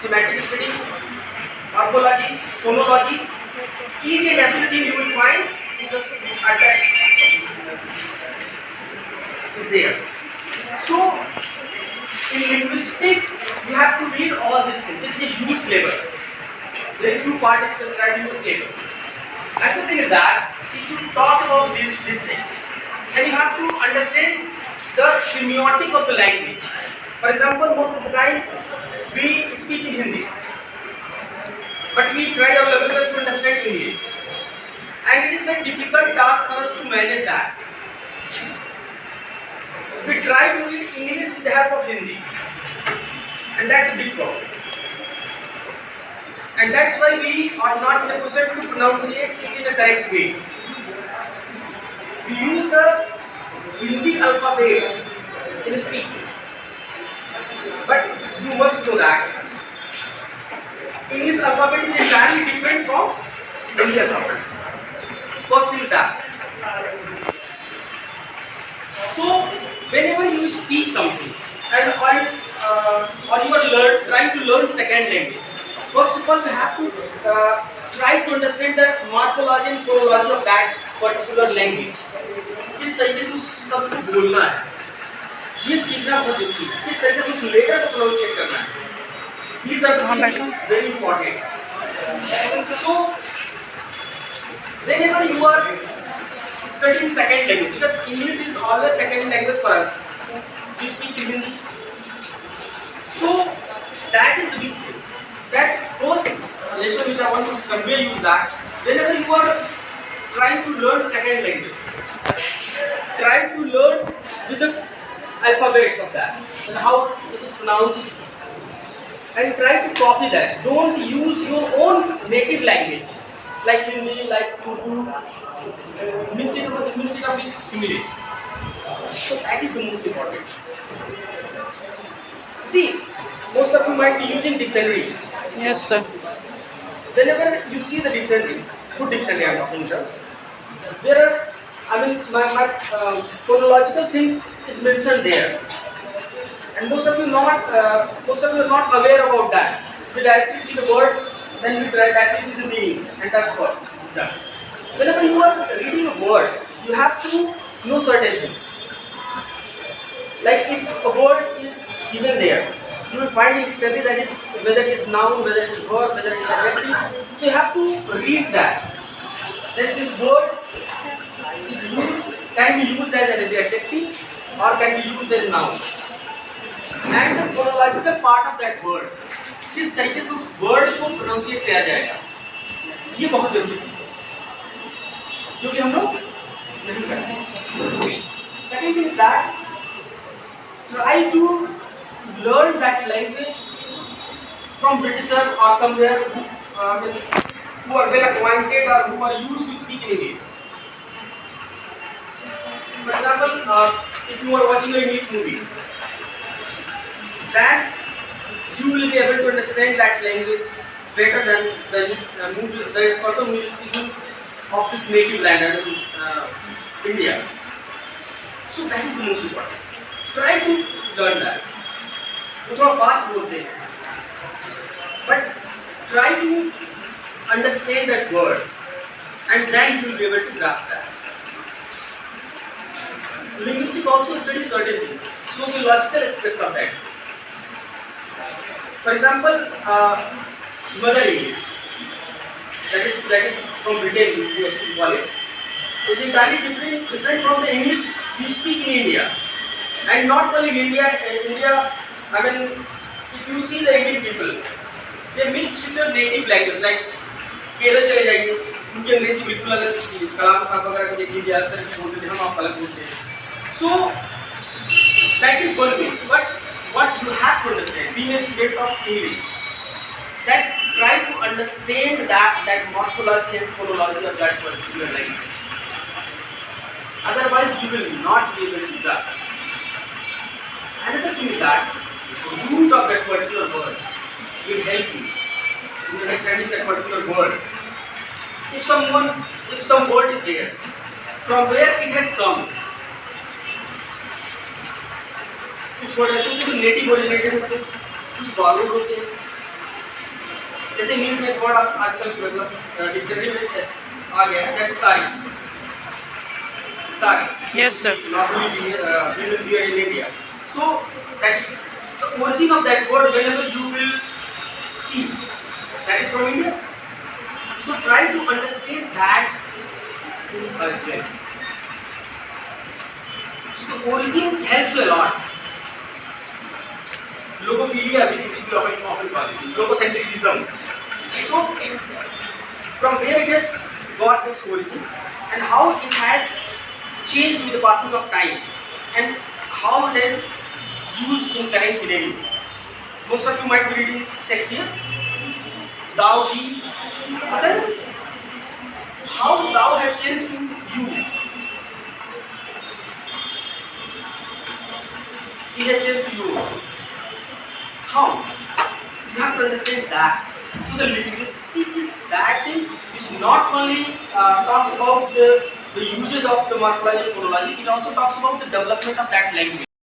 semantic study, morphology, phonology, each and everything you will find is just attack is there. So in linguistic you have to read all these things. It is a huge syllabus. Very few part is prescribed in the syllabus. And the thing is that if you talk about these things, then you have to understand the semiotic of the language. For example, most of the time we speak in Hindi, but we try our level best to understand English, and it is a difficult task for us to manage that. We try to read English with the help of Hindi, and that's a big problem. And that's why we are not in a position to pronunciate it in a correct way. We use the Hindi alphabets in speaking, but you must know that English alphabet is entirely different from Hindi alphabet. First thing is that. So whenever you speak something and or you are trying to learn second language, first of all we have to try to understand the morphology and phonology of that particular language. किस तरीके से उस शब्द को बोलना है, ये सीखना बहुत जरूरी है. किस तरीके से उस लेटर को प्रोनाउंसिएट करना है. These are the things very important. So whenever you are studying second language, because English is always second language for us, we speak in Hindi. So that is the big thing. That first lesson which I want to convey you that whenever you are trying to learn second language, try to learn with the alphabets of that and how it is pronounced, and try to copy that. Don't use your own native language like Hindi, like Urdu, mix it up with English. So that is the most important. See, most of you might be using dictionary. Yes, sir. Whenever you see the dictionary, good dictionary I am talking about, there are, my phonological things is mentioned there, and most of you are not aware about that. You directly see the word, then you directly see the meaning, and that's what is done. Whenever you are reading a word, you have to know certain things. Like if a word is given there, you will find in dictionary that is whether it is noun, whether it is verb, whether it is adjective. So you have to read that. Then this word can be used as an adjective or can be used as noun. And the phonological part of that word, किस तरीके से उस word को pronunciate किया जाएगा, ये बहुत जरूरी चीज है जो कि हम लोग नहीं करते. Second thing is that try to learn that language from Britishers or somewhere who are well acquainted or who are used to speak English. For example, if you are watching an English movie, then you will be able to understand that language better than the person who is speaking of this native land, India. So that is the most important. Try to learn that. वो थोड़ा fast बोलते हैं, but try to understand that word, and then you will be able to grasp that. Linguistic also studies certain things, sociological aspect of that. For example, mother English, that is from Britain, we actually call it, is entirely different from the English you speak in India, and not only in India. If you see the Indian people, they mix with their native language. Like Kerala चले जाइए, उनकी अंग्रेजी बिल्कुल अलग थी. कलाम साहब वगैरह को देख लीजिए, अलग तरह से बोलते थे, हम आप अलग बोलते हैं. So that is one way. But what you have to understand, being a student of English, that try to understand that morphology and phonology of that particular language. Otherwise, you will not be able to grasp it. Another thing is that the root of that particular word will help you in understanding that particular word. If some word is there, from where it has come. कुछ word ऐसे होते हैं जो native originated होते हैं, कुछ borrowed होते हैं. जैसे इंग्लिश में एक वर्ड आप आजकल मतलब डिक्शनरी में आ गया है, दैट इज सारी. Sari. Yes, sir. Normally we will wear in India. So that's the origin of that word. Whenever you will see, that is from India. So try to understand that things as well. So the origin helps you a lot. Logophilia, which is often called logocentrism. So from where it has got its origin and how it had changed with the passing of time and how it is used in current scenario. Most of you might be reading Shakespeare. Thou, she, Hasan. How thou have changed to you. He has changed to you. How? You have to understand that. So the linguistic is that thing which not only talks about the usage of the morphology and phonology, it also talks about the development of that language.